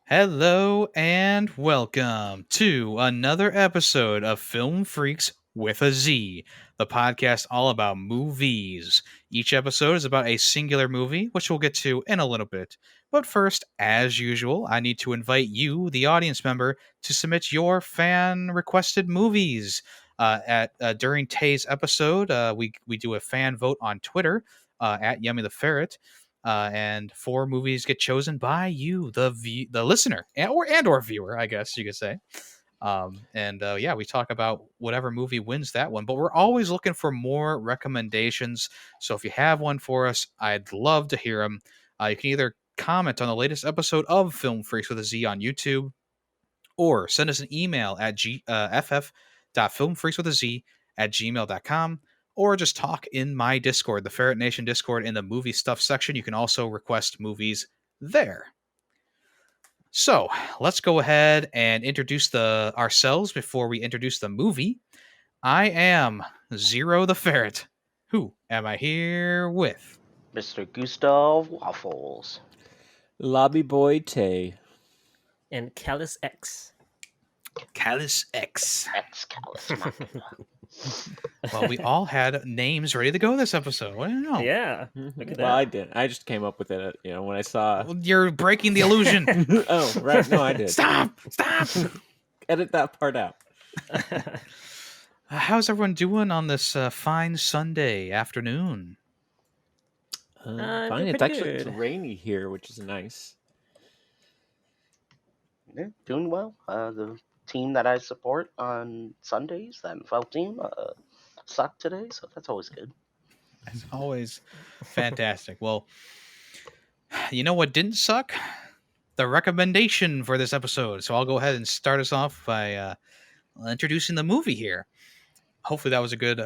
Hello and welcome to another episode of Film Freaks with a Z, the podcast all about movies. Each episode is about a singular movie, which we'll get to in a little bit. But first, as usual, I need to invite you, the audience member, to submit your fan requested movies. At During today's episode, we do a fan vote on Twitter at Yemmy the Ferret, and four movies get chosen by you, the listener, and or viewer, I guess you could say. And we talk about whatever movie wins that one. But we're always looking for more recommendations. So if you have one for us, I'd love to hear them. You can either comment on the latest episode of Film Freaks with a Z on YouTube, or send us an email at ff.filmfreakswithaz@gmail.com, or just talk in my Discord, the Ferret Nation Discord, in the movie stuff section. You can also request movies there. So let's go ahead and introduce ourselves before we introduce the movie. I am Zero the Ferret. Who am I here with? Mr. Gustav Waffles. Lobby Boy Tay. And Callus X. Callus X. Callus. Well, we all had names ready to go this episode. I don't know. Yeah. Look at Well, that. I did. I just came up with it, when I saw. Well, you're breaking the illusion. Oh, right. No, I did. Stop! Edit that part out. How's everyone doing on this fine Sunday afternoon? Fine. doing It's pretty actually good. rainy here, which is nice. Yeah, doing well. The team that I support on Sundays, the NFL team, sucked today, so that's always good. As always, fantastic. Well, you know what didn't suck? The recommendation for this episode. So I'll go ahead and start us off by introducing the movie here. Hopefully that was a good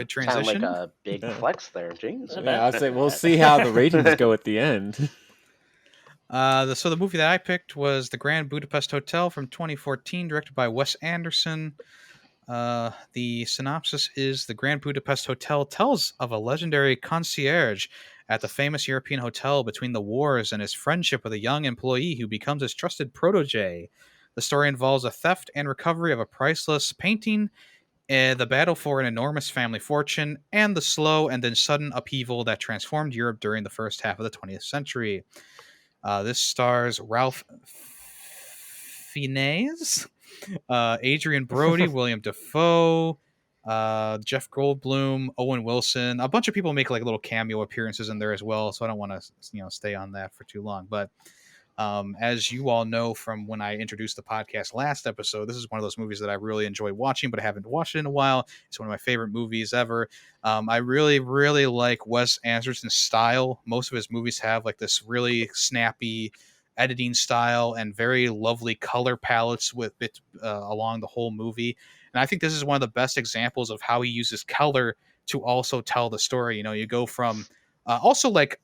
transition. Sound like a big flex there, James. Yeah, I'll say we'll see how the ratings go at the end. So the movie that I picked was The Grand Budapest Hotel from 2014, directed by Wes Anderson. The synopsis is: the Grand Budapest Hotel tells of a legendary concierge at the famous European hotel between the wars and his friendship with a young employee who becomes his trusted protege. The story involves a theft and recovery of a priceless painting, the battle for an enormous family fortune, and the slow and then sudden upheaval that transformed Europe during the first half of the 20th century. This stars Ralph Fiennes, Adrian Brody, William Dafoe, Jeff Goldblum, Owen Wilson. A bunch of people make like little cameo appearances in there as well, so I don't want to stay on that for too long. But as you all know from when I introduced the podcast last episode, this is one of those movies that I really enjoy watching, but I haven't watched it in a while. It's one of my favorite movies ever. I really, really like Wes Anderson's style. Most of his movies have like this really snappy editing style and very lovely color palettes with it along the whole movie. And I think this is one of the best examples of how he uses color to also tell the story. You go from also like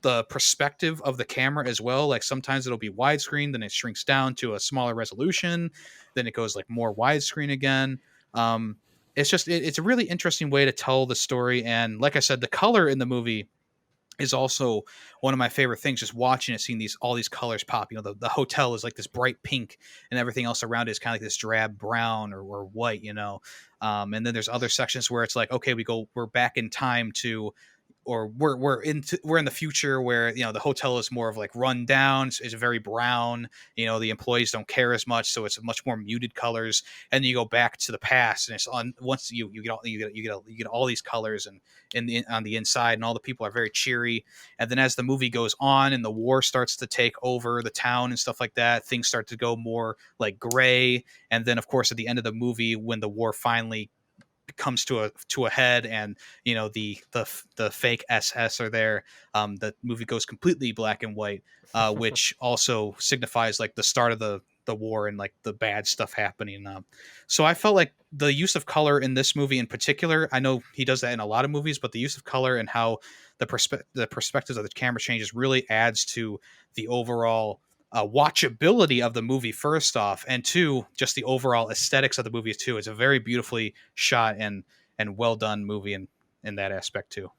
the perspective of the camera as well. Like sometimes it'll be widescreen, then it shrinks down to a smaller resolution, then it goes like more widescreen again. It's a really interesting way to tell the story. And like I said, the color in the movie is also one of my favorite things. Just watching it, seeing all these colors pop. The hotel is like this bright pink, and everything else around it is kind of like this drab brown or white. And then there's other sections where it's like, okay, we're back in time to, or we're in the future where the hotel is more of like run down. It's very brown. The employees don't care as much, so it's much more muted colors. And then you go back to the past, and it's on once you get all these colors and on the inside, and all the people are very cheery. And then as the movie goes on and the war starts to take over the town and stuff like that, things start to go more like gray. And then of course at the end of the movie, when the war finally comes to a head, and the fake SS are there, the movie goes completely black and white, which also signifies like the start of the war and like the bad stuff happening. So I felt like the use of color in this movie in particular, I know he does that in a lot of movies, but the use of color and how the perspectives of the camera changes really adds to the overall watchability of the movie, first off, and two, just the overall aesthetics of the movie too. It's a very beautifully shot and well done movie in that aspect too.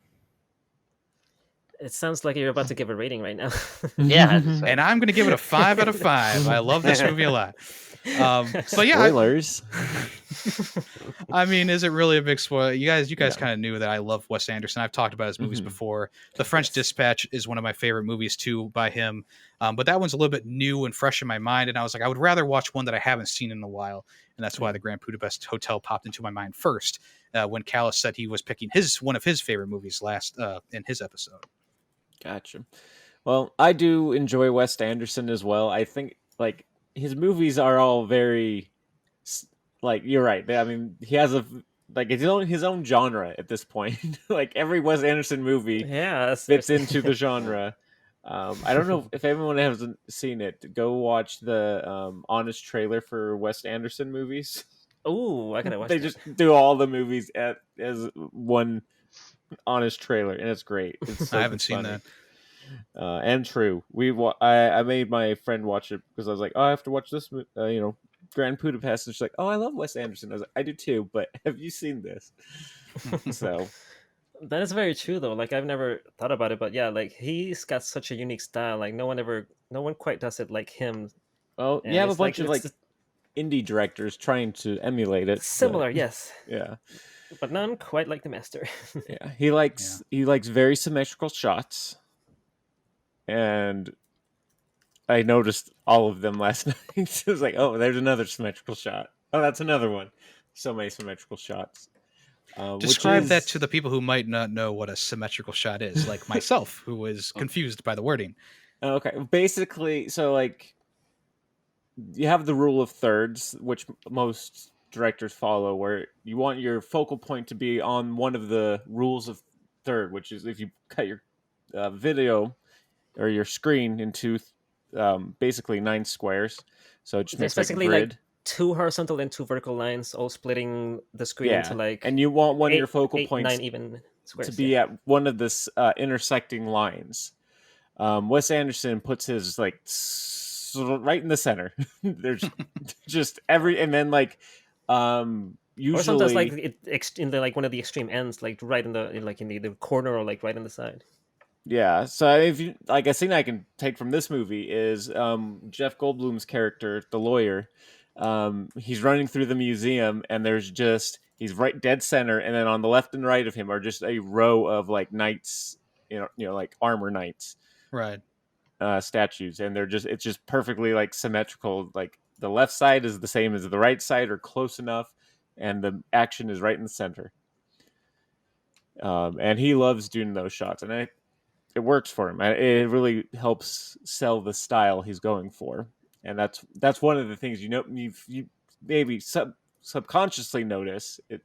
It sounds like you're about to give a rating right now. Yeah, And I'm going to give it a 5 out of 5. I love this movie a lot. But yeah, Spoilers. I mean, is it really a big spoiler? You guys Yeah. kind of knew that I love Wes Anderson. I've talked about his movies Mhm. before. The French Yes. Dispatch is one of my favorite movies too by him. But that one's a little bit new and fresh in my mind. And I was like, I would rather watch one that I haven't seen in a while. And that's why the Grand Budapest Hotel popped into my mind first when Callis said he was picking one of his favorite movies last in his episode. Gotcha. Well, I do enjoy Wes Anderson as well. I think like his movies are all very like you're right. I mean, he has his own genre at this point. Like every Wes Anderson movie Yeah, fits into the genre. I don't know if everyone hasn't seen it. Go watch the honest trailer for Wes Anderson movies. Oh, I gotta watch They that. just do all the movies as one honest trailer, and it's great. It's so I haven't seen funny. that. And true. I made my friend watch it because I was like, oh, I have to watch this. Grand Budapest, and she's like, oh, I love Wes Anderson. I was like, I do too, but have you seen this? So That is very true though. Like I've never thought about it, but yeah, like he's got such a unique style. Like no one quite does it like him. well, And you have a it's like bunch of like it's indie directors trying to emulate it. but- similar, yes, yeah. but none quite like the master. Yeah. He likes very symmetrical shots. And I noticed all of them last night. It was like, oh, there's another symmetrical shot. Oh, that's another one. So many symmetrical shots. Describe that to the people who might not know what a symmetrical shot is, like myself, who was confused by the wording. Okay, basically, so like you have the rule of thirds, which most directors follow, where you want your focal point to be on one of the rules of third, which is if you cut your video or your screen into basically 9 squares, so it just There's makes like a basically grid. like 2 horizontal and 2 vertical lines, all splitting the screen into like and you want one of your focal 8, points 9 even squares. to be at one of the intersecting lines. Wes Anderson puts his like right in the center. There's just and then like usually or sometimes like in the like one of the extreme ends, like right in the corner or like right on the side. yeah. So if you like a scene I can take from this movie is Jeff Goldblum's character, the lawyer. He's running through the museum, and he's right dead center, and then on the left and right of him are just a row of like knights, like armor knights, Right. statues, and it's just perfectly like symmetrical. Like the left side is the same as the right side, or close enough, and the action is right in the center. And he loves doing those shots, and it works for him. It really helps sell the style he's going for, and that's one of the things you maybe subconsciously notice it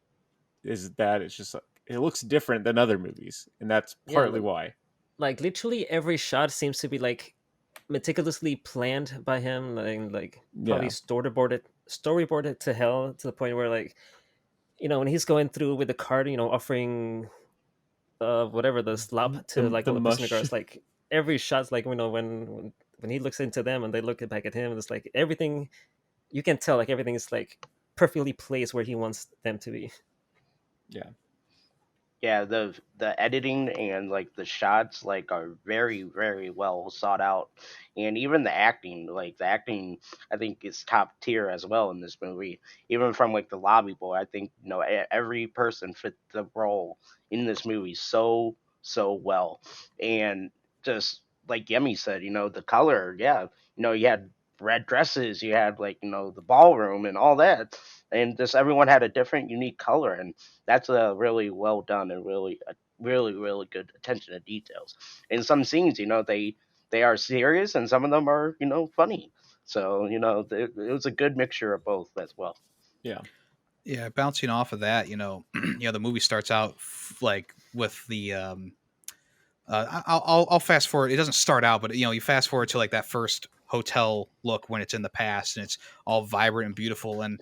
is that it's just it looks different than other movies, and that's partly why. Like literally every shot seems to be like meticulously planned by him, and like probably storyboarded to hell, to the point where like when he's going through with the card, offering whatever the slop to like all the prisoner guards, like every shot's like when he looks into them and they look back at him, it's like everything you can tell, like everything is like perfectly placed where he wants them to be. Yeah, the editing and like the shots like are very, very well sought out, and even the acting, I think is top tier as well in this movie. Even from like the lobby boy, I think every person fit the role in this movie so well, and just like Yemmy said, the color, yeah, you had red dresses, you had like the ballroom and all that, and just everyone had a different unique color, and that's really well done, and really really good attention to details. In some scenes, they are serious, and some of them are funny. So it was a good mixture of both as well. Yeah, bouncing off of that, the movie starts out like with the I'll fast forward. It doesn't start out, but you fast forward to like that first hotel look when it's in the past, and it's all vibrant and beautiful, and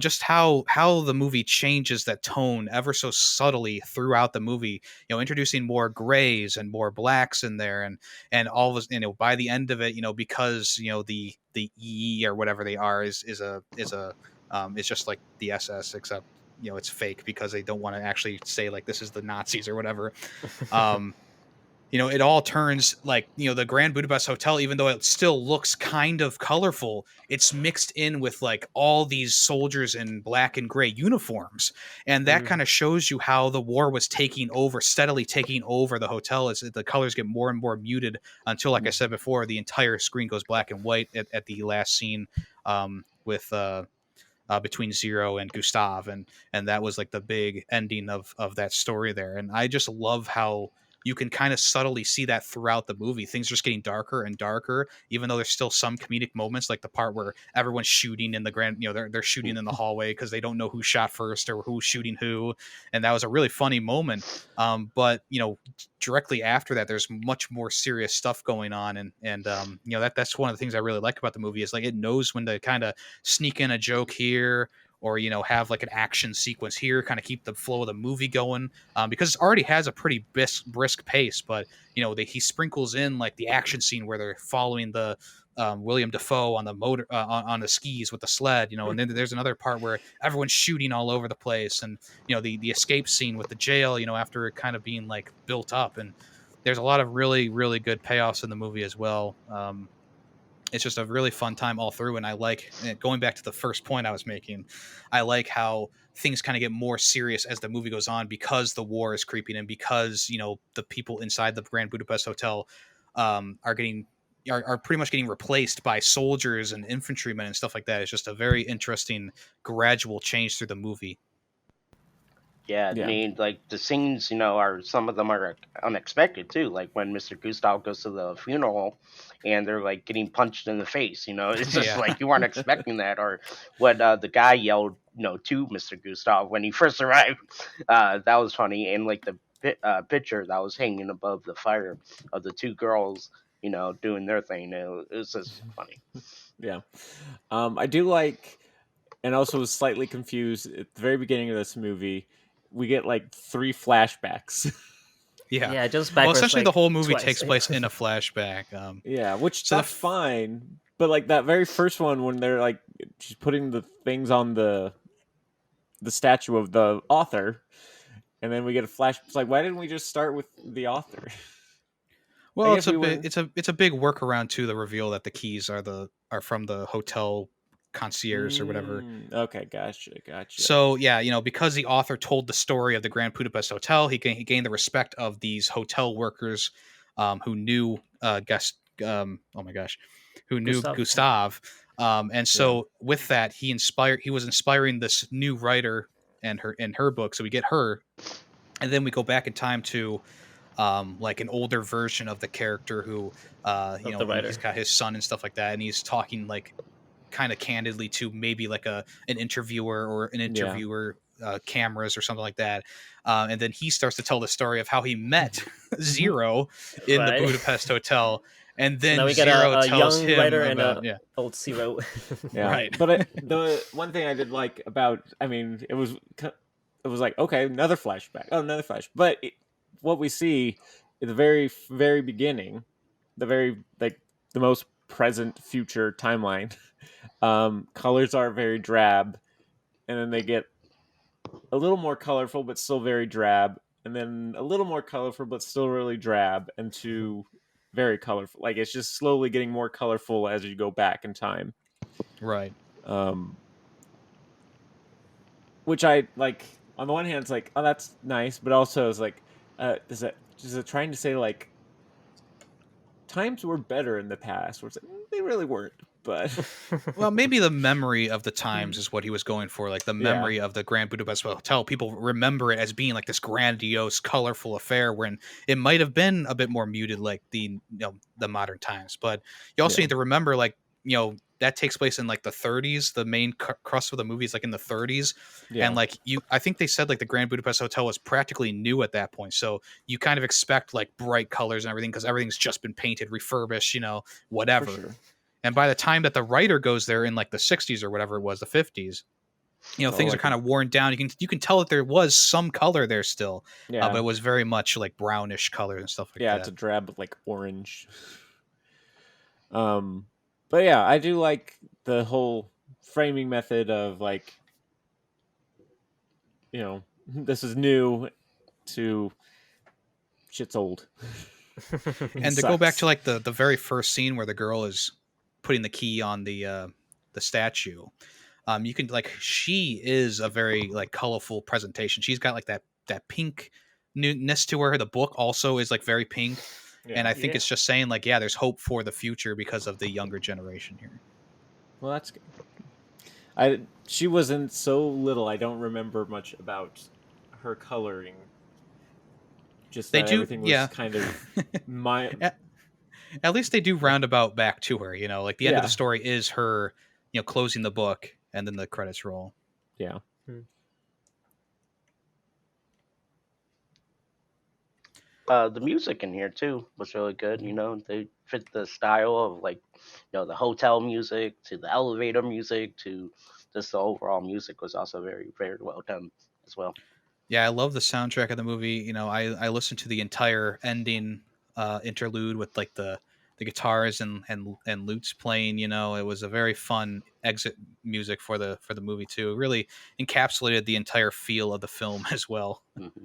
just how the movie changes that tone ever so subtly throughout the movie. Introducing more grays and more blacks in there, and all of this. By the end of it, because the E or whatever they are is it's just like the SS, except it's fake because they don't want to actually say like this is the Nazis or whatever. it all turns like, the Grand Budapest Hotel, even though it still looks kind of colorful, it's mixed in with like all these soldiers in black and gray uniforms. And that kind of shows you how the war was steadily taking over the hotel as the colors get more and more muted until, like I said before, the entire screen goes black and white at the last scene with between Zero and Gustav, and that was like the big ending of that story there. And I just love how you can kind of subtly see that throughout the movie. Things are just getting darker and darker, even though there's still some comedic moments, like the part where everyone's shooting in the they're shooting in the hallway because they don't know who shot first or who's shooting who, and that was a really funny moment. But directly after that, there's much more serious stuff going on, and that's one of the things I really like about the movie is like it knows when to kind of sneak in a joke here, or have like an action sequence here, kind of keep the flow of the movie going, because it already has a pretty brisk pace. But he sprinkles in like the action scene where they're following the William Dafoe on the motor on the skis with the sled, and then there's another part where everyone's shooting all over the place, and the escape scene with the jail, after it kind of being like built up. And there's a lot of really, really good payoffs in the movie as well. It's just a really fun time all through. And I like, going back to the first point I was making, I like how things kind of get more serious as the movie goes on, because the war is creeping in, because, the people inside the Grand Budapest Hotel are pretty much getting replaced by soldiers and infantrymen and stuff like that. It's just a very interesting gradual change through the movie. Yeah, I mean, like the scenes, are some of them are unexpected too. Like when Mr. Gustav goes to the funeral, and they're like getting punched in the face. It's just like you weren't expecting that. Or what the guy yelled, to Mr. Gustav when he first arrived. That was funny. And like the picture that was hanging above the fire of the two girls, doing their thing. It was just funny. Yeah, I do like, and also was slightly confused at the very beginning of this movie. We get like 3 flashbacks. Yeah, just well, essentially the whole movie twice. takes place in a flashback. Which that's fine. But like that very first one, when they're like she's putting the things on the statue of the author, and then we get a flash. It's like, why didn't we just start with the author? Well, it's a big workaround to the reveal that the keys are from the hotel concierge or whatever. Okay, gotcha. So yeah, because the author told the story of the Grand Budapest Hotel, he gained the respect of these hotel workers who knew who knew Gustav. And so with that, he was inspiring this new writer and her book. So we get her, and then we go back in time to like an older version of the character who he's got his son and stuff like that, and he's talking like kind of candidly to maybe like an interviewer or an interviewer cameras or something like that, and then he starts to tell the story of how he met Zero in the Budapest Hotel, and then so now we Zero got a tells young him writer about, and old Zero. Right. But the one thing I did like about, it was like, okay, another flashback, but what we see at the very, very beginning, the most present future timeline, colors are very drab, and then they get a little more colorful but still very drab, and then a little more colorful but still really drab, and to very colorful. Like it's just slowly getting more colorful as you go back in time. Right. Which I like. On the one hand, it's like, oh, that's nice, but also it's like, is it trying to say like times were better in the past? Where it's like, they really weren't. But well, maybe the memory of the times is what he was going for. Like the memory of the Grand Budapest Hotel, people remember it as being like this grandiose, colorful affair, when it might have been a bit more muted, like the modern times. But you also need to remember, like, that takes place in like the 30s. The main crust of the movie is like in the 30s, and like I think they said like the Grand Budapest Hotel was practically new at that point. So you kind of expect like bright colors and everything because everything's just been painted, refurbished, whatever. For sure. And by the time that the writer goes there in like the 60s or whatever it was, the 50s, things are kind of worn down. You can tell that there was some color there still, but it was very much like brownish colors and stuff like that. Yeah, it's a drab with like orange. But yeah, I do like the whole framing method of like, this is new to shit's old. And to go back to like the very first scene where the girl is putting the key on the statue, you can like she is a very like colorful presentation. She's got like that pink newness to her. The book also is like very pink, and I think it's just saying like there's hope for the future because of the younger generation here. Well, that's good. She wasn't so little. I don't remember much about her coloring. Just that everything was kind of my. At least they do roundabout back to her, you know, like the end of the story is her, you know, closing the book and then the credits roll. Yeah. The music in here too was really good. You know, they fit the style of like, you know, the hotel music to the elevator music to just the overall music was also very, very well done as well. Yeah, I love the soundtrack of the movie. You know, I listened to the entire ending interlude with like the guitars and lutes playing. You know, it was a very fun exit music for the movie too. It really encapsulated the entire feel of the film as well. Mm-hmm.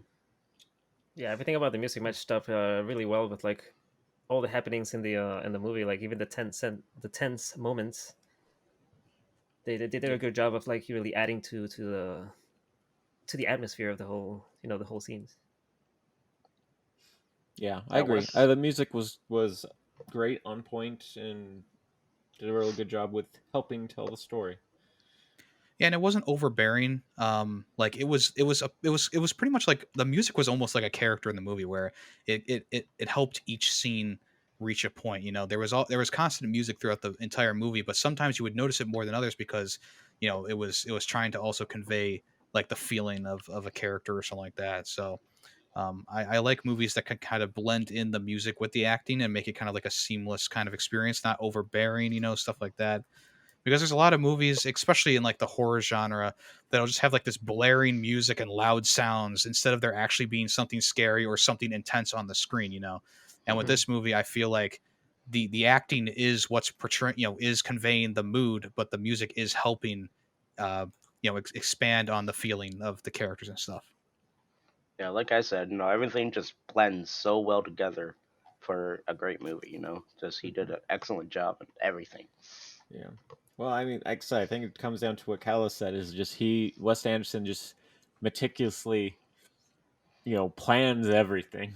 Yeah, everything about the music matched up really well with like all the happenings in the movie. Like even the tense moments. They did a good job of like really adding to the atmosphere of the whole the whole scenes. Yeah, I agree. The music was great, on point, and did a really good job with helping tell the story. Yeah, and it wasn't overbearing. Like it was pretty much like the music was almost like a character in the movie where it helped each scene reach a point. You know, there was constant music throughout the entire movie, but sometimes you would notice it more than others because you know it was trying to also convey like the feeling of a character or something like that. So I like movies that can kind of blend in the music with the acting and make it kind of like a seamless kind of experience, not overbearing, you know, stuff like that. Because there's a lot of movies, especially in like the horror genre, that'll just have like this blaring music and loud sounds instead of there actually being something scary or something intense on the screen, you know. And with this movie, I feel like the acting is what's portraying, you know, is conveying the mood, but the music is helping, you know, expand on the feeling of the characters and stuff. Yeah, like I said, you know, everything just blends so well together for a great movie. You know, just he did an excellent job in everything. Yeah. Well, I mean, like I said, I think it comes down to what Calla said is just Wes Anderson just meticulously, you know, plans everything.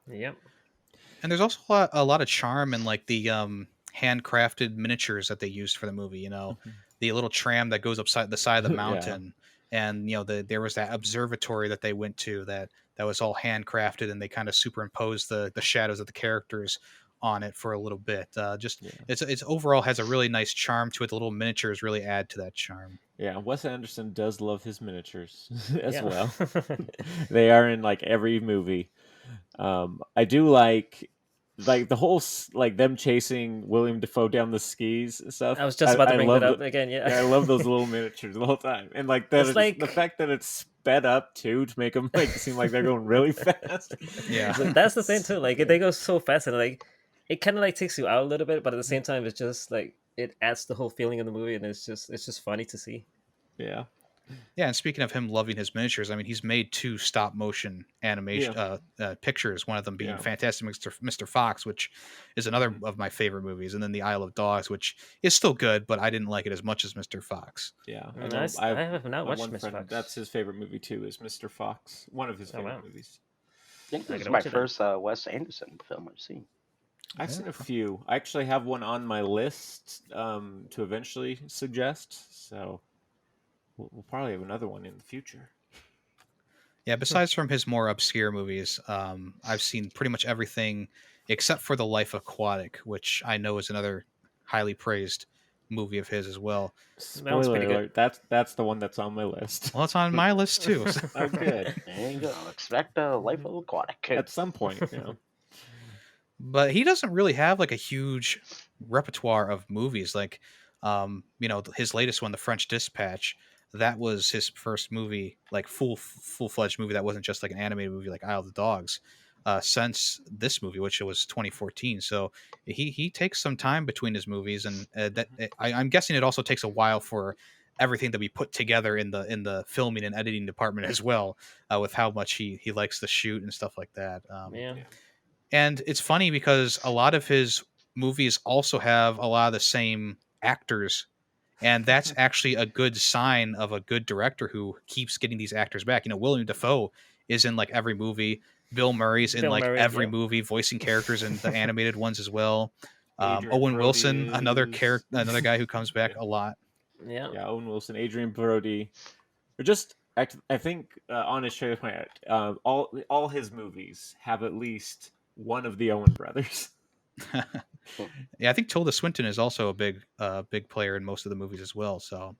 Yep. And there's also a lot of charm in like the handcrafted miniatures that they used for the movie. You know, the little tram that goes upside the side of the mountain, and you know, there was that observatory that they went to that was all handcrafted, and they kind of superimposed the shadows of the characters on it for a little bit. It's overall has a really nice charm to it. The little miniatures really add to that charm. Yeah, Wes Anderson does love his miniatures as well. They are in like every movie. I do like the whole like them chasing William Dafoe down the skis and stuff. I was just about to bring that up again. Yeah, I love those little miniatures the whole time, and like that, like, the fact that it's sped up too to make them like seem like they're going really fast. Yeah, that's the thing too. Like they go so fast, and like it kind of like takes you out a little bit, but at the same time, it's just like it adds the whole feeling of the movie, and it's just funny to see. Yeah. Yeah, and speaking of him loving his miniatures, I mean, he's made 2 stop motion animation pictures. One of them being Fantastic Mr. Fox, which is another of my favorite movies, and then The Isle of Dogs, which is still good, but I didn't like it as much as Mr. Fox. Yeah, I have not watched Mr. Fox. That's his favorite movie too. Is Mr. Fox, one of his favorite movies. I think this is my first Wes Anderson film I've seen. I've seen a few. I actually have one on my list to eventually suggest. So. We'll probably have another one in the future. Yeah, besides from his more obscure movies, I've seen pretty much everything except for The Life Aquatic, which I know is another highly praised movie of his as well. Spoiler alert, that's the one that's on my list. Well, it's on my list too. Oh, good. There you go. Expect a Life Aquatic. At some point, you know. But he doesn't really have like a huge repertoire of movies. Like, you know, his latest one, The French Dispatch, that was his first movie, like full-fledged movie that wasn't just like an animated movie like Isle of the Dogs, since this movie, which was 2014. So he takes some time between his movies, and I'm guessing it also takes a while for everything to be put together in the filming and editing department as well, with how much he likes to shoot and stuff like that. And it's funny because a lot of his movies also have a lot of the same actors, and that's actually a good sign of a good director who keeps getting these actors back. William Dafoe is in like every movie. Bill Murray's in Bill like Murray, every yeah. movie, voicing characters in the animated ones as well. Adrian Owen Brody Wilson, another is- another guy who comes back Yeah. a lot. Yeah. Yeah, Owen Wilson, Adrian Brody, or just I think on his show, all his movies have at least one of the Owen brothers. Yeah, I think Tilda Swinton is also a big player in most of the movies as well. So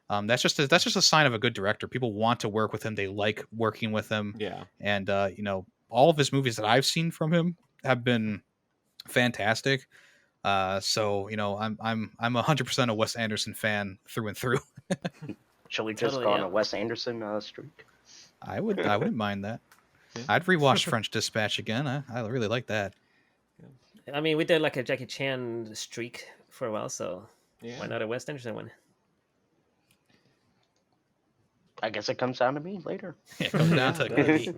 that's just a sign of a good director. People want to work with him. They like working with him. Yeah, And all of his movies that I've seen from him have been fantastic. So I'm 100% a Wes Anderson fan through and through. Shall we just Totally, go on yeah. a Wes Anderson streak? I wouldn't mind that. Yeah. I'd rewatch French Dispatch again. I really like that. I mean, we did like a Jackie Chan streak for a while, so yeah. why not a Wes Anderson one? I guess it comes down to me later. It comes down to cookie.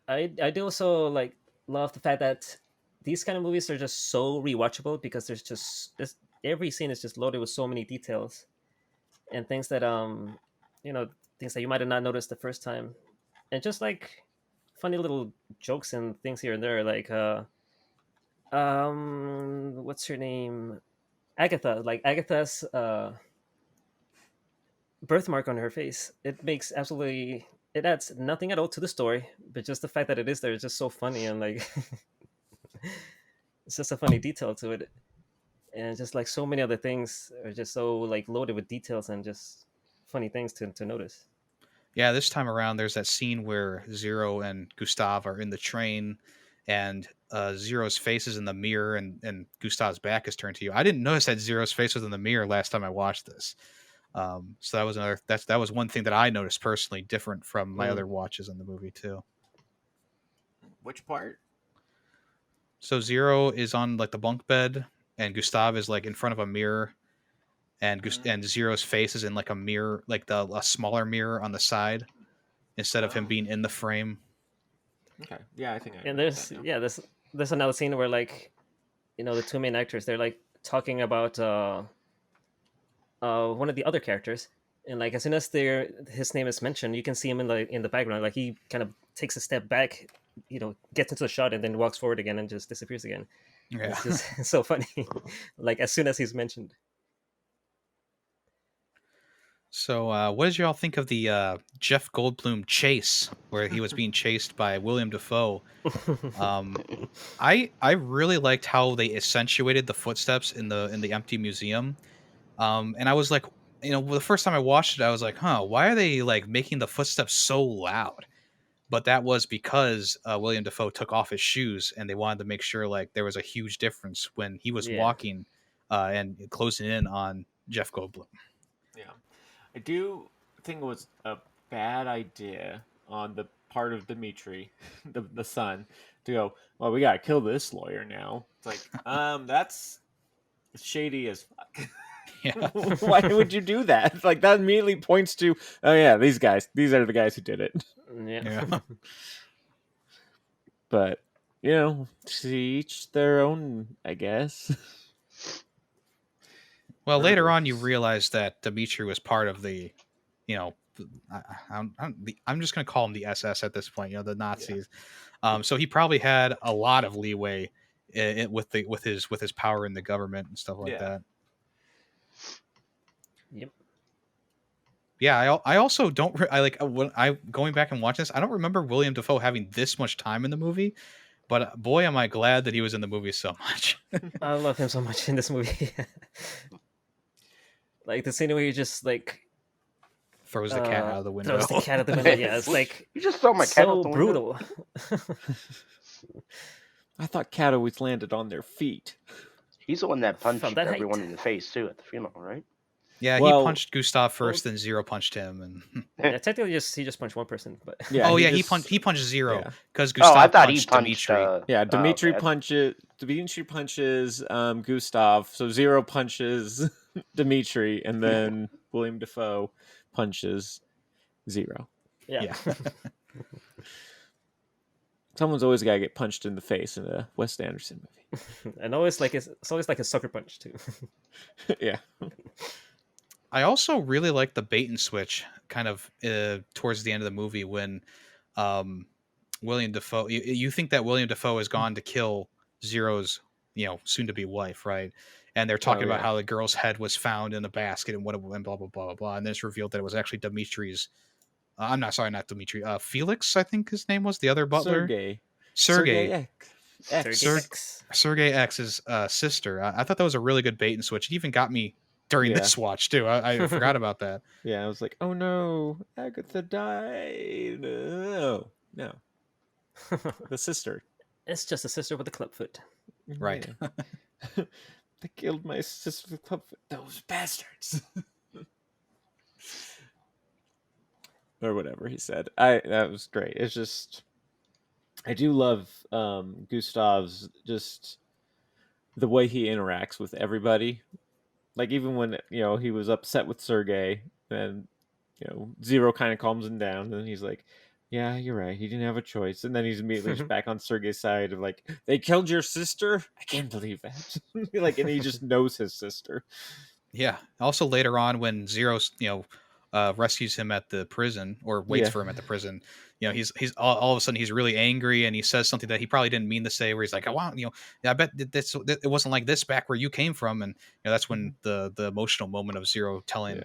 I do also like love the fact that these kind of movies are just so rewatchable because there's every scene is just loaded with so many details and things that things that you might have not noticed the first time, and just like funny little jokes and things here and there, like what's her name, Agatha, like Agatha's birthmark on her face. It adds nothing at all to the story, but just the fact that it is there is just so funny, and like it's just a funny detail to it. And just like so many other things are just so like loaded with details and just funny things to notice. Yeah, this time around, there's that scene where Zero and Gustav are in the train, and Zero's face is in the mirror, and Gustav's back is turned to you. I didn't notice that Zero's face was in the mirror last time I watched this. So that was that was one thing that I noticed personally different from my other watches in the movie too. Which part? So Zero is on like the bunk bed, and Gustav is like in front of a mirror, and and Zero's face is in like a mirror, like a smaller mirror on the side, instead of him being in the frame. Okay, yeah, I think. And there's another scene where like, the two main actors, they're like talking about one of the other characters, and like as soon as his name is mentioned, you can see him in the background, like he kind of takes a step back, gets into the shot and then walks forward again and just disappears again. Yeah. It's just so funny. Like as soon as he's mentioned. So what did y'all think of the Jeff Goldblum chase, where he was being chased by William Dafoe? I really liked how they accentuated the footsteps in the empty museum. And I was like, the first time I watched it, I was like, why are they like making the footsteps so loud? But that was because William Dafoe took off his shoes, and they wanted to make sure like there was a huge difference when he was walking and closing in on Jeff Goldblum. Yeah, I do think it was a bad idea on the part of Dimitri, the son, to go, well, we gotta kill this lawyer now. It's like, that's shady as fuck. Yeah. Why would you do that? Like that immediately points to, oh yeah, these are the guys who did it. Yeah. But to each their own, I guess. Well, later on, you realize that Dimitri was part of the, I'm just going to call him the SS at this point, the Nazis. Yeah. So he probably had a lot of leeway with his power in the government and stuff like that. Yep. Yeah, I also don't. When I going back and watching this, I don't remember William Dafoe having this much time in the movie. But boy, am I glad that he was in the movie so much. I love him so much in this movie. Like the scene where he just like throws the cat out of the window. Throws the cat out the window. Yeah, it's like you just throw my cat out the window. Brutal. I thought cat always landed on their feet. He's the one that punched everyone in the face too at the funeral, right? Yeah, he punched Gustav first, then Zero punched him, and yeah, technically, he just punched one person, but yeah, he punched Zero because Gustav I thought punched he punched Dimitri. Dimitri punches Gustav, so Zero punches Dimitri, and then William Dafoe punches Zero. Yeah. Someone's always got to get punched in the face in a Wes Anderson movie. And it's always like a sucker punch too. Yeah. I also really like the bait and switch kind of towards the end of the movie when William Dafoe. You think that William Dafoe has gone to kill Zero's, soon-to-be wife, right? And they're talking about how the girl's head was found in a basket and blah blah blah blah blah, and then it's revealed that it was actually Dimitri's. Not Dimitri. Felix, I think his name was, the other butler. Sergey X's sister. I thought that was a really good bait and switch. It even got me during this watch too. I forgot about that. Yeah, I was like, oh no, Agatha died. No. The sister. It's just a sister with a clubfoot. Right. Yeah. They killed my sister with a clubfoot. Those bastards. Or whatever he said. That was great. It's just, I do love Gustav's, just the way he interacts with everybody. Like, even when, he was upset with Sergey, and, Zero kind of calms him down, and he's like, yeah, you're right, he didn't have a choice. And then he's immediately just back on Sergey's side of like, they killed your sister? I can't believe that. Like, and he just knows his sister. Yeah. Also later on when Zero's, rescues him at the prison, or waits for him at the prison, he's all of a sudden he's really angry, and he says something that he probably didn't mean to say, where he's like, I bet it wasn't like this back where you came from. And that's when the emotional moment of Zero telling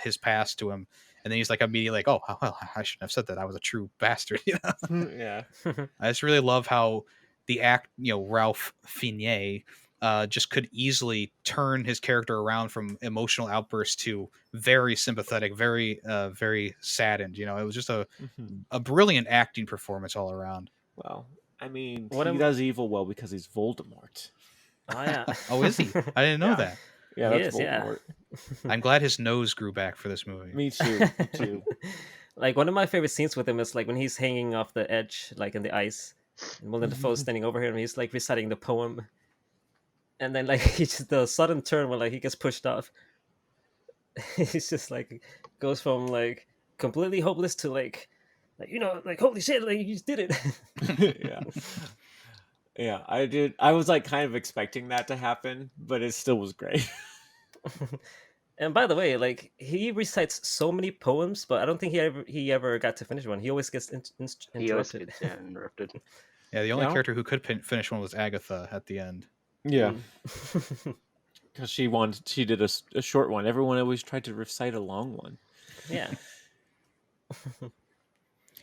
his past to him, and then he's like immediately like, oh well, I shouldn't have said that, I was a true bastard. Yeah. I just really love how the Ralph Fiennes just could easily turn his character around from emotional outbursts to very sympathetic, very very saddened. It was just a brilliant acting performance all around. Well, I mean, he does evil well because he's Voldemort. Oh yeah. Oh, is he? I didn't know that. Yeah, that's Voldemort. I'm glad his nose grew back for this movie. Me too. Like, one of my favorite scenes with him is like when he's hanging off the edge, like in the ice, and Willem Dafoe's standing over him, and he's like reciting the poem. And then, like, the sudden turn when, like, he gets pushed off. He's just, like, goes from, like, completely hopeless to, like, holy shit, like, you just did it. Yeah. Yeah, I was, like, kind of expecting that to happen, but it still was great. And by the way, like, he recites so many poems, but I don't think he ever got to finish one. He always gets interrupted. He always gets interrupted. Yeah, the only character who could finish one was Agatha at the end. Yeah, because she did a short one. Everyone always tried to recite a long one. Yeah.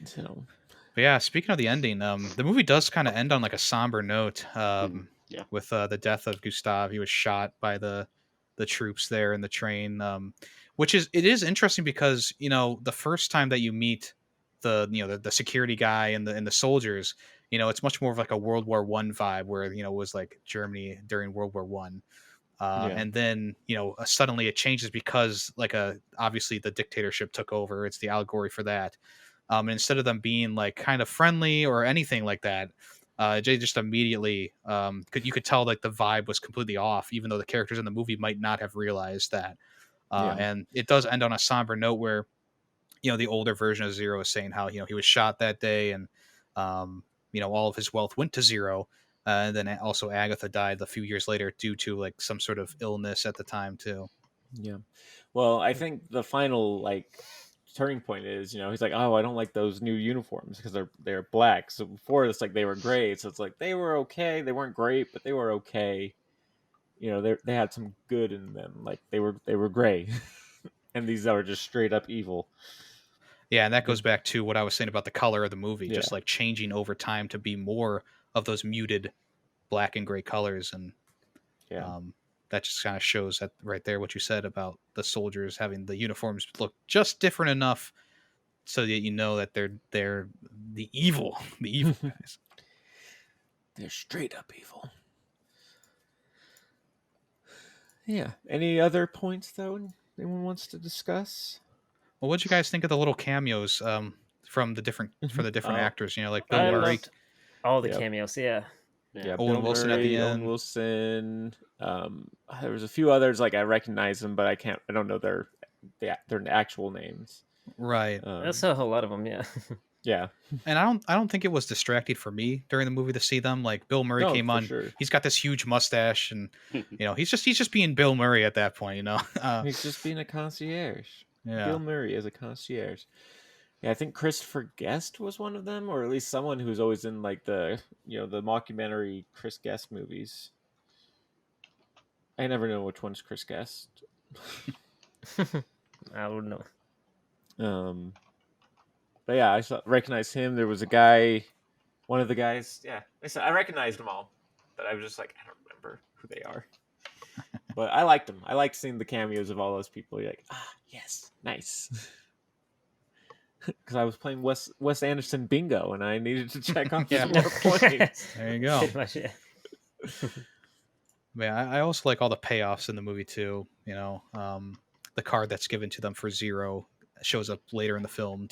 So, but yeah, speaking of the ending, the movie does kind of end on like a somber note. With the death of Gustav. He was shot by the troops there in the train. Which is interesting because the first time that you meet the security guy and the soldiers, it's much more of like a World War I vibe, where it was like Germany during World War One. And then suddenly it changes because obviously the dictatorship took over. It's the allegory for that. And instead of them being like kind of friendly or anything like that, Jay just immediately you could tell like the vibe was completely off, even though the characters in the movie might not have realized that. And it does end on a somber note where the older version of Zero is saying how he was shot that day, and all of his wealth went to Zero. And then also Agatha died a few years later due to like some sort of illness at the time too. Yeah. Well, I think the final turning point is, he's like, oh, I don't like those new uniforms because they're black. So before it's like they were gray. So it's like they were okay. They weren't great, but they were okay. They had some good in them. Like they were gray. And these are just straight up evil. Yeah, and that goes back to what I was saying about the color of the movie, just like changing over time to be more of those muted black and gray colors. And that just kind of shows that right there what you said about the soldiers having the uniforms look just different enough so that that they're the evil guys. They're straight up evil. Yeah. Any other points though anyone wants to discuss? Well, what'd you guys think of the little cameos from the different actors? Like Bill I Murray, loved all the cameos. Yeah. Owen Wilson at the end. Owen Wilson. There was a few others I recognize them, but I don't know their actual names. Right. That's a whole lot of them. Yeah. Yeah. And I don't think it was distracting for me during the movie to see them. Like Bill Murray No, came for on, sure. he's got this huge mustache, and he's just being Bill Murray at that point. He's just being a concierge. Yeah. Bill Murray is a concierge. Yeah, I think Christopher Guest was one of them, or at least someone who's always in like the the mockumentary Chris Guest movies. I never know which one's Chris Guest. I don't know. But yeah, I recognized him. There was a guy, one of the guys. Yeah, I recognized them all, but I was just like, I don't remember who they are. But I liked them. I liked seeing the cameos of all those people. You're like, yes, nice. Because I was playing Wes Anderson bingo, and I needed to check off some more points. There you go. Pretty much, yeah. Yeah, I also like all the payoffs in the movie too. The card that's given to them for zero shows up later in the film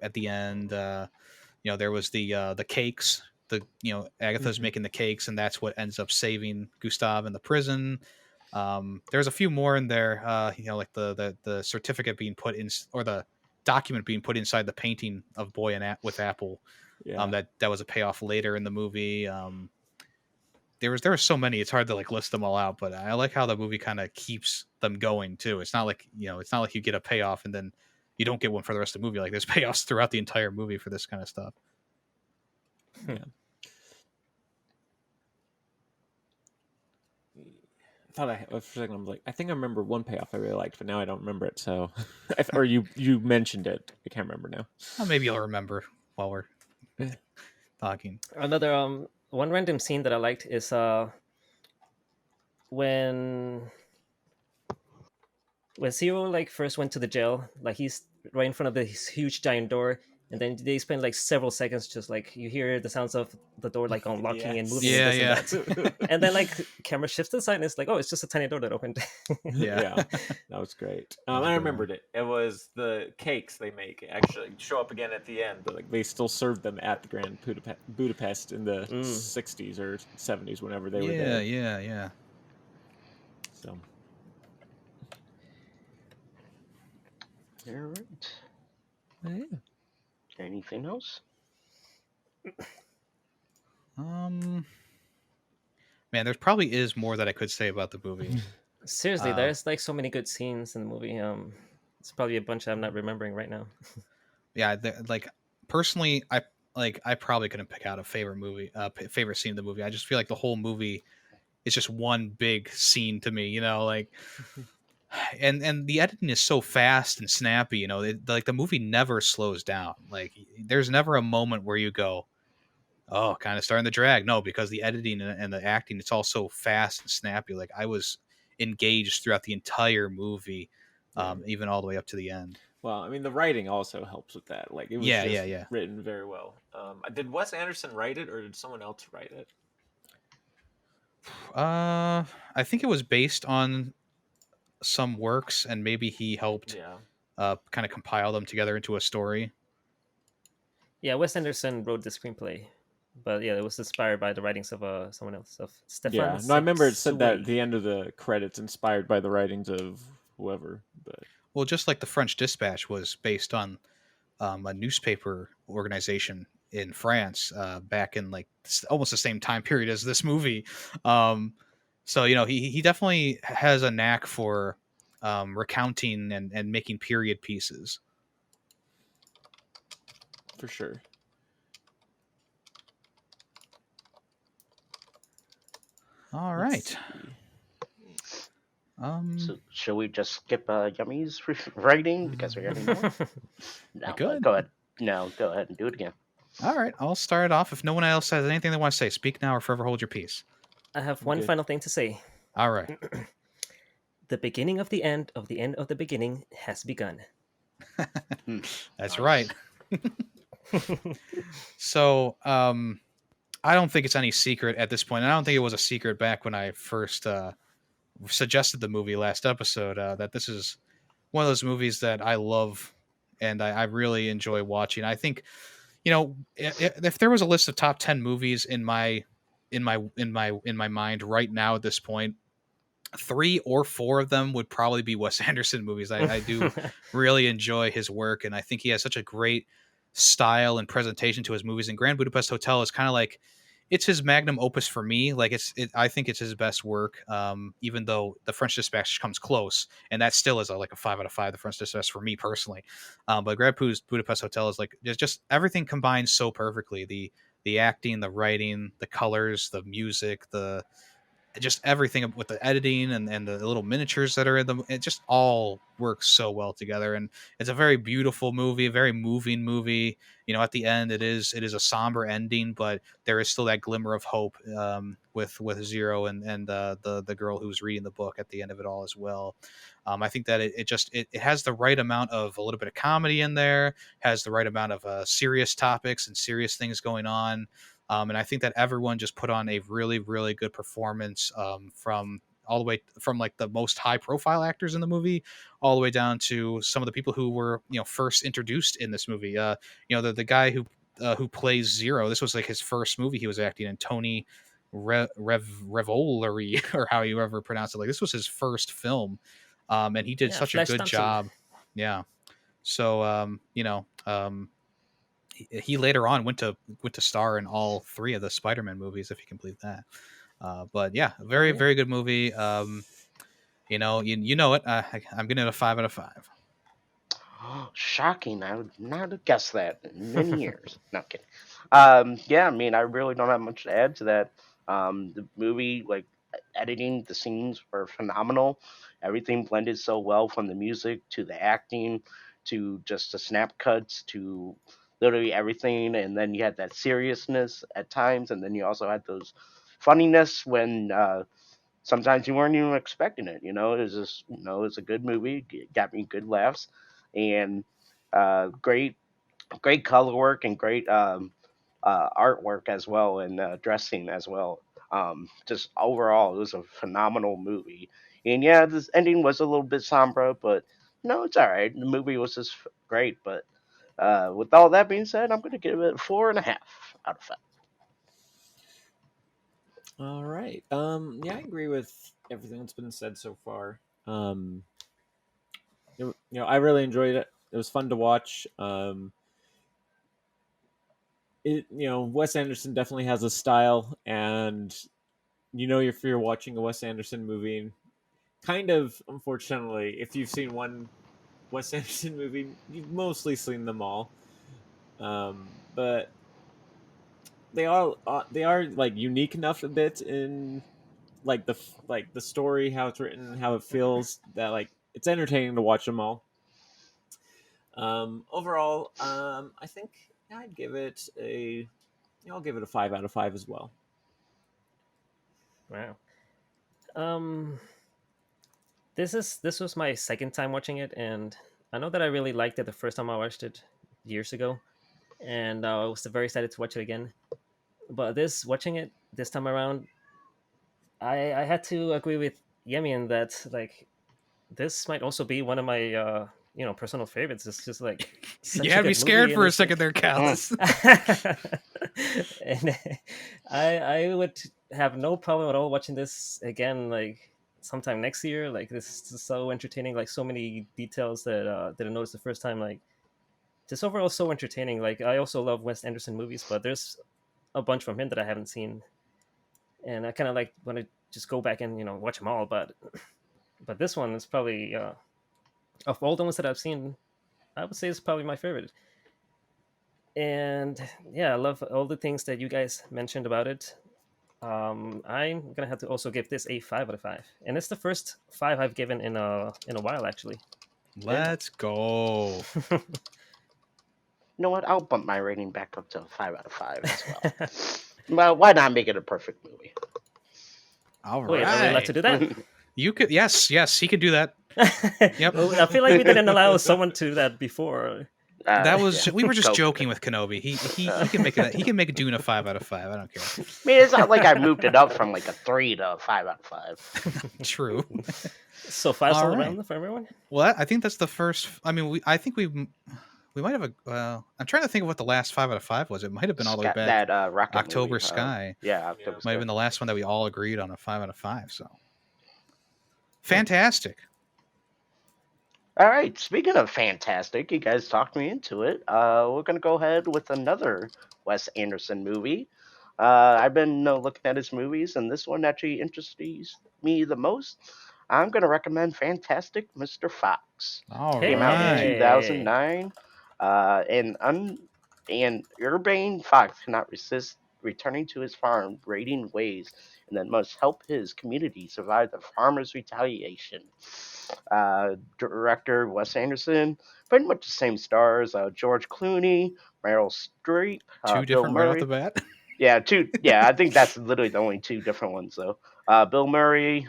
at the end. There was the cakes. Agatha's making the cakes, and that's what ends up saving Gustav in the prison. There's a few more in there. Like the certificate being put in, or the document being put inside the painting of Boy with Apple. Yeah. That was a payoff later in the movie. There were so many, it's hard to like list them all out, but I like how the movie kind of keeps them going too. It's not like you get a payoff and then you don't get one for the rest of the movie. Like there's payoffs throughout the entire movie for this kind of stuff. Yeah. For a second, I was like, I think I remember one payoff I really liked, but now I don't remember it. So, or you mentioned it, I can't remember now. Well, maybe you'll remember while we're talking. Another one random scene that I liked is when Zero like first went to the jail, like he's right in front of this huge giant door, and then they spend like several seconds just like you hear the sounds of the door like unlocking and moving. Yeah. And then like camera shifts to the side and it's like, oh, it's just a tiny door that opened. Yeah, that was great. I remembered it. It was the cakes they make actually show up again at the end. But, like they still served them at the Grand Budapest in the 60s or 70s, whenever they were there. Yeah. So. All right. Yeah. Anything else? Man, there probably is more that I could say about the movie. Seriously, there's like so many good scenes in the movie. It's probably a bunch I'm not remembering right now. Yeah, like personally, I probably couldn't pick out a favorite scene of the movie. I just feel like the whole movie is just one big scene to me. Like. And the editing is so fast and snappy, like the movie never slows down. Like there's never a moment where you go, oh, kind of starting to drag. No, because the editing and the acting, it's all so fast and snappy. Like I was engaged throughout the entire movie, even all the way up to the end. Well, I mean, the writing also helps with that. Like it was written very well. Did Wes Anderson write it, or did someone else write it? I think it was based on some works, and maybe he helped kind of compile them together into a story. Yeah, Wes Anderson wrote the screenplay, but it was inspired by the writings of someone else, of Stefan. Yeah, no, I remember it said that at the end of the credits, inspired by the writings of whoever. But well, just like the French Dispatch was based on a newspaper organization in France back in like almost the same time period as this movie. So, he definitely has a knack for recounting and making period pieces. For sure. All right. So shall we just skip Yemmy's writing because we're getting more? No, good. Go ahead. No, go ahead and do it again. All right, I'll start it off. If no one else has anything they want to say, speak now or forever hold your peace. I have one final thing to say. All right. The beginning of the end of the beginning has begun. That's right. So, I don't think it's any secret at this point. And I don't think it was a secret back when I first suggested the movie last episode that this is one of those movies that I love and I really enjoy watching. I think, if there was a list of top 10 movies in my mind right now at this point, 3 or 4 of them would probably be Wes Anderson movies. I do really enjoy his work, and I think he has such a great style and presentation to his movies. And Grand Budapest Hotel is kind of like, it's his magnum opus for me. Like I think it's his best work. Even though The French Dispatch comes close, and that still is like a 5 out of 5. The French Dispatch for me personally. But Grand Budapest Hotel is like, there's just everything combines so perfectly. The acting, the writing, the colors, the music, just everything with the editing and the little miniatures that are in them. It just all works so well together. And it's a very beautiful movie, a very moving movie. At the end, it is a somber ending, but there is still that glimmer of hope with Zero and the girl who's reading the book at the end of it all as well. I think that it has the right amount of a little bit of comedy in there, has the right amount of serious topics and serious things going on. And I think that everyone just put on a really, really good performance, from all the way from like the most high profile actors in the movie, all the way down to some of the people who were, first introduced in this movie. The guy who plays Zero, this was like his first movie he was acting in, Tony Revolori, or how you ever pronounce it. Like, this was his first film. And he did such a good job. Yeah. So, he later on went to star in all 3 of the Spider-Man movies, if you can believe that. But yeah, very, very good movie. You know it. I'm giving it a 5 out of 5. Shocking! I would not have guessed that in many years. Not kidding. Yeah, I mean, I really don't have much to add to that. The movie, like, editing, the scenes were phenomenal. Everything blended so well, from the music to the acting to just the snap cuts to literally everything. And then you had that seriousness at times, and then you also had those funniness when sometimes you weren't even expecting it. It was just, it was a good movie. It got me good laughs, and great color work, and great artwork as well, and dressing as well. Just overall, it was a phenomenal movie. And yeah, this ending was a little bit somber, but no, it's all right. The movie was just great. But with all that being said, I'm going to give it 4.5 out of 5. All right. Yeah, I agree with everything that's been said so far. I really enjoyed it. It was fun to watch. Wes Anderson definitely has a style, and if you're watching a Wes Anderson movie, kind of, unfortunately, if you've seen one Wes Anderson movie, you've mostly seen them all. But they are like unique enough a bit in like the story, how it's written, how it feels, that like it's entertaining to watch them all. Overall, I think I'd give it I'll give it a 5 out of 5 as well. Wow. This was my second time watching it, and I know that I really liked it the first time I watched it years ago, and I was very excited to watch it again. But watching it this time around, I had to agree with Yemmy in that, like, this might also be one of my personal favorites. It's just like, you had me scared for a second there, Callus. And I would have no problem at all watching this again, like sometime next year. Like, this is so entertaining, like so many details that didn't notice the first time. Like, just overall so entertaining. Like, I also love Wes Anderson movies, but there's a bunch from him that I haven't seen, and I kind of want to just go back and watch them all. But this one is probably of all the ones that I've seen, I would say it's probably my favorite. And yeah, I love all the things that you guys mentioned about it. I'm gonna have to also give this a 5 out of 5, and it's the first 5 I've given in a while, actually. Let's go. You know what? I'll bump my rating back up to a 5 out of 5 as well. Well, why not make it a perfect movie? All right. Wait, are we allowed to do that? You could, yes, he could do that. Yep. Well, I feel like we didn't allow someone to do that before. That was we were just joking with Kenobi. He can make it. He can make Dune a 5 out of 5. I don't care. I mean, it's not like I moved it up from like a 3 to a 5 out of 5. True. So 5 all right. around for everyone. Well, I think that's the first. I mean, I think we might have a. I'm trying to think of what the last 5 out of 5 was. It might have been all the way back. That Rocket October movie, Sky. Yeah, October might Sky. have been the last one that we all agreed on a 5 out of 5. So fantastic. All right. Speaking of fantastic, you guys talked me into it. We're gonna go ahead with another Wes Anderson movie. I've been looking at his movies, and this one actually interests me the most. I'm gonna recommend Fantastic Mr. Fox. All Came out in right. 2009. Uh, and un- and Urbane Fox cannot resist returning to his farm, raiding ways, and then must help his community survive the farmers' retaliation. Director Wes Anderson, pretty much the same stars: George Clooney, Meryl Streep, Two Bill different right off Murray. the bat. Yeah, two. Yeah, I think that's literally the only two different ones though. Bill Murray,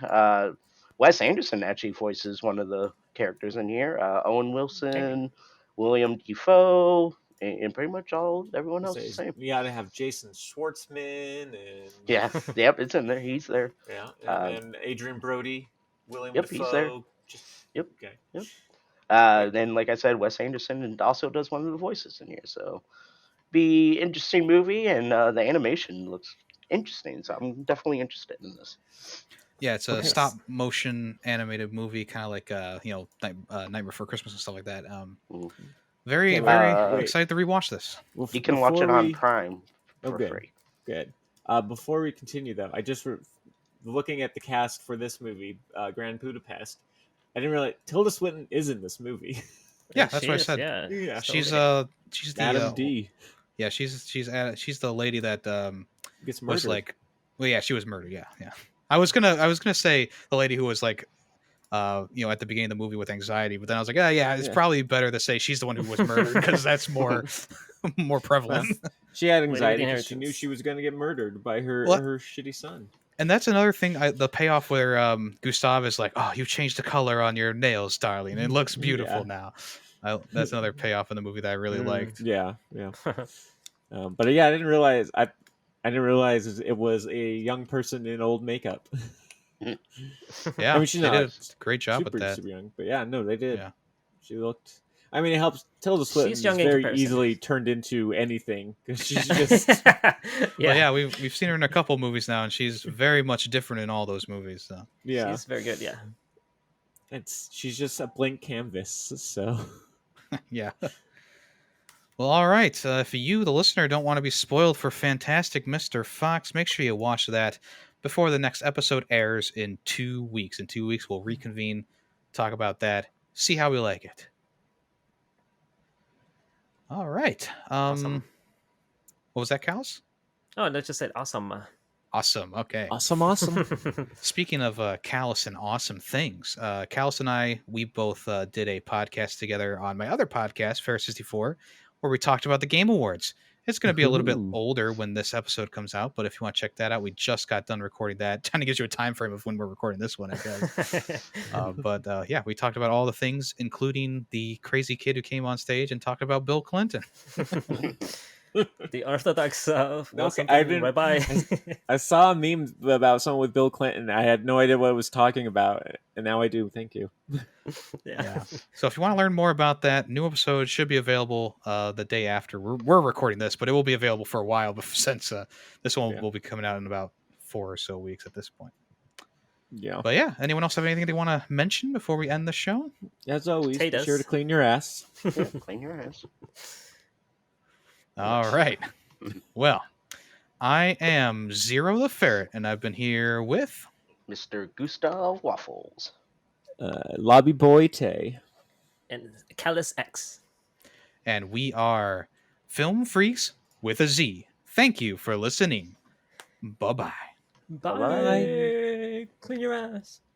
Wes Anderson actually voices one of the characters in here. Owen Okay. Wilson, William Defoe, and pretty much all everyone else the same. We gotta have Jason Schwartzman and Yeah, yep, it's in there. He's there. yeah, and Uh, then Adrian Brody, William yep, he's there. Defoe. Just Yep, okay. yep. Right. Then, like I said, Wes Anderson and also does one of the voices in here. So, be interesting movie, and the animation looks interesting. So I'm definitely interested in this. Yeah, it's a Okay. stop motion animated movie, kind of like Night Before Christmas and stuff like that. Mhm. Very Okay, very wait. excited to rewatch this. Well, You can watch it before on we- Prime Oh, for good. free. Good. Before we continue, though, I just looking at the cast for this movie, Grand Budapest. I didn't realize Tilda Swinton is in this movie. Yeah, that's She what I is, said. Yeah. Yeah. She's totally. she's the Adam D yeah she's the lady that gets murdered. was like, well, yeah, she was murdered. Yeah. I was gonna say the lady who was like at the beginning of the movie with anxiety, but then I was like, it's Yeah. probably better to say she's the one who was murdered because that's more prevalent. She had Lady anxiety with the because she knew inheritance. she was going to get murdered by her What? her shitty son. And that's another thing, the payoff where Gustav is like, "Oh, you changed the color on your nails, darling. It looks beautiful now." That's another payoff in the movie that I really liked. Yeah. But yeah, I didn't realize it was a young person in old makeup. Yeah, I mean, she's they not did a great job super, with that. super young, but yeah, no, they did. Yeah. She looked. I mean, it helps. Tilda Swinton is young in very comparison. easily turned into anything because she's just But yeah, we've seen her in a couple movies now, and she's very much different in all those movies. So yeah. She's very good. Yeah. She's just a blank canvas. So yeah. Well, all right. If you, the listener, don't want to be spoiled for Fantastic Mr. Fox, make sure you watch that before the next episode airs in 2 weeks. In 2 weeks, we'll reconvene, talk about that, see how we like it. All right. Awesome. What was that, Callus? Oh, no, just said awesome. Awesome. Okay. awesome. Speaking of Callus and awesome things, Callus and I, we both did a podcast together on my other podcast, Fair 64, where we talked about the Game Awards. It's going to be a little bit Ooh. older when this episode comes out, but if you want to check that out, we just got done recording that. Kind of gives you a time frame of when we're recording this one, I guess. But yeah, we talked about all the things, including the crazy kid who came on stage and talked about Bill Clinton. The Orthodox. Okay, I didn't- Bye-bye. I saw a meme about someone with Bill Clinton. I had no idea what it was talking about, and now I do. Thank you. Yeah. So if you want to learn more about that, new episode should be available the day after we're recording this, but it will be available for a while since this one will be coming out in about 4 or so weeks at this point. Yeah. But yeah, anyone else have anything they want to mention before we end the show? As always, be Potatoes. sure to clean your ass. Yeah, clean your ass. All right. Well, I am Zero the Ferret, and I've been here with Mr. Gustav Waffles. Lobby Boy Tay. And Callus X. and we are Film Freakz with a Z. Thank you for listening. Bye-bye. Bye. Bye-bye. Clean your ass.